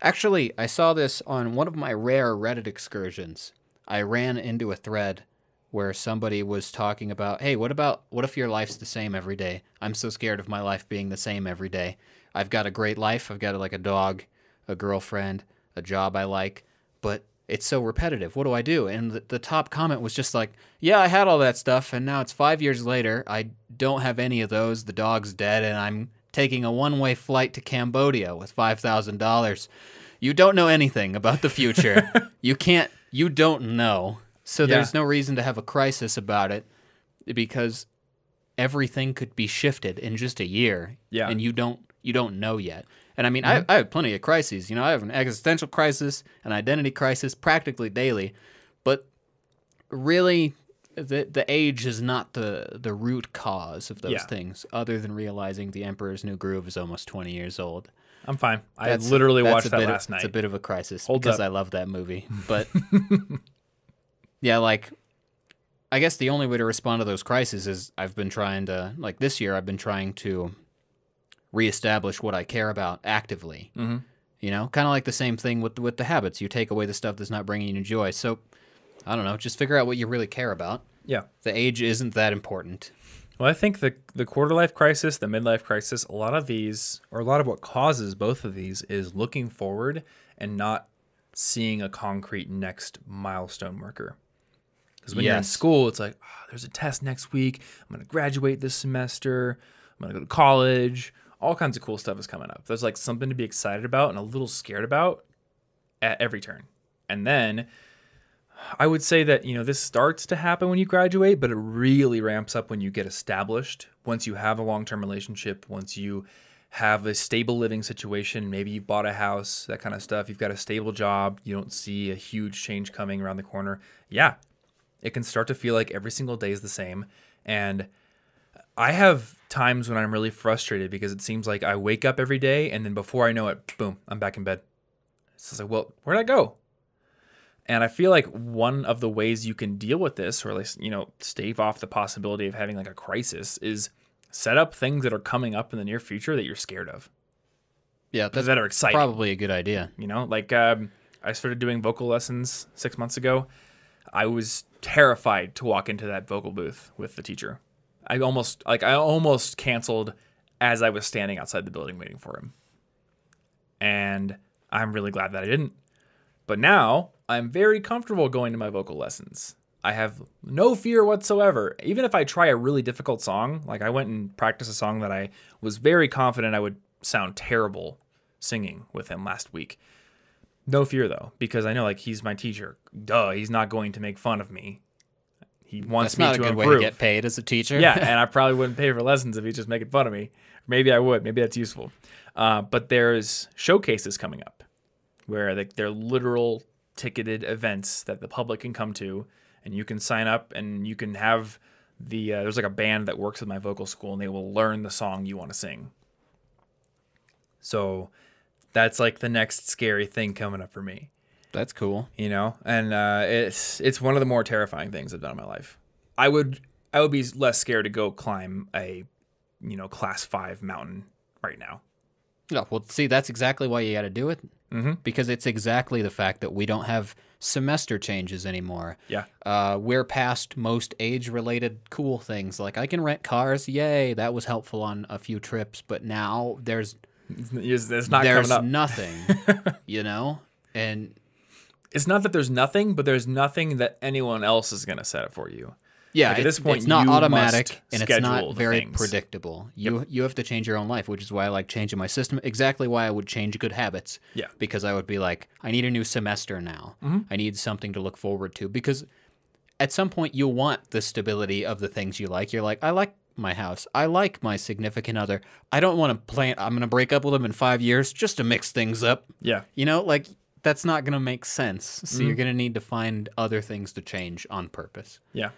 Actually, I saw this on one of my rare Reddit excursions. I ran into a thread where somebody was talking about, hey, what if your life's the same every day? I'm so scared of my life being the same every day. I've got a great life. I've got like a dog, a girlfriend, a job I like, but it's so repetitive. What do I do? And the top comment was just like, yeah, I had all that stuff, and now it's 5 years later. I don't have any of those. The dog's dead, and I'm taking a one-way flight to Cambodia with $5,000. You don't know anything about the future. You don't know. So there's no reason to have a crisis about it because everything could be shifted in just a year. Yeah. And you don't know yet. And I mean, I have plenty of crises. I have an existential crisis, an identity crisis practically daily. But really, the age is not the root cause of those things, other than realizing The Emperor's New Groove is almost 20 years old. I'm fine. I literally watched that last night. It's a bit of a crisis Hold because up. I love that movie. But yeah, like, I guess the only way to respond to those crises is I've been trying to, like this year, I've been trying to reestablish what I care about actively. Mm-hmm. Kind of like the same thing with the habits. You take away the stuff that's not bringing you joy. So, I don't know, just figure out what you really care about. Yeah. The age isn't that important. Well, I think the quarter life crisis, the midlife crisis, a lot of what causes both of these is looking forward and not seeing a concrete next milestone marker. Because when you're in school, it's like, there's a test next week. I'm going to graduate this semester. I'm going to go to college. All kinds of cool stuff is coming up. There's like something to be excited about and a little scared about at every turn. And then I would say that, this starts to happen when you graduate, but it really ramps up when you get established. Once you have a long-term relationship, once you have a stable living situation, maybe you bought a house, that kind of stuff. You've got a stable job. You don't see a huge change coming around the corner. Yeah, it can start to feel like every single day is the same. And I have times when I'm really frustrated because it seems like I wake up every day and then before I know it, boom, I'm back in bed. So it's like, well, where'd I go? And I feel like one of the ways you can deal with this, or at least, stave off the possibility of having like a crisis, is set up things that are coming up in the near future that you're scared of. Yeah, that are exciting. Probably a good idea. I started doing vocal lessons 6 months ago. I was terrified to walk into that vocal booth with the teacher. I almost canceled as I was standing outside the building waiting for him. And I'm really glad that I didn't. But now I'm very comfortable going to my vocal lessons. I have no fear whatsoever. Even if I try a really difficult song, like I went and practiced a song that I was very confident I would sound terrible singing with him last week. No fear though, because I know he's my teacher. Duh, he's not going to make fun of me. He wants me to improve. That's not a good way to get paid as a teacher. Yeah, and I probably wouldn't pay for lessons if he's just making fun of me. Maybe I would. Maybe that's useful. But there's showcases coming up where they're literal ticketed events that the public can come to, and you can sign up and you can have there's like a band that works with my vocal school, and they will learn the song you want to sing. So that's like the next scary thing coming up for me. That's cool. And it's one of the more terrifying things I've done in my life. I would be less scared to go climb a, class 5 mountain right now. No, well, see, that's exactly why you got to do it. Mm-hmm. Because it's exactly the fact that we don't have semester changes anymore. Yeah. We're past most age-related cool things. Like, I can rent cars. Yay, that was helpful on a few trips. But now there's nothing, And it's not that there's nothing, but there's nothing that anyone else is going to set up for you. Yeah, at this point, it's not you automatic, must and it's not schedule very things. predictable. You have to change your own life, which is why I like changing my system. Exactly why I would change good habits. Yeah. Because I would be like, I need a new semester now. Mm-hmm. I need something to look forward to. Because at some point, you'll want the stability of the things you like. You're like, I like my house. I like my significant other. I don't want to plan. I'm going to break up with them in 5 years just to mix things up. Yeah. That's not going to make sense. So you're going to need to find other things to change on purpose. Yeah.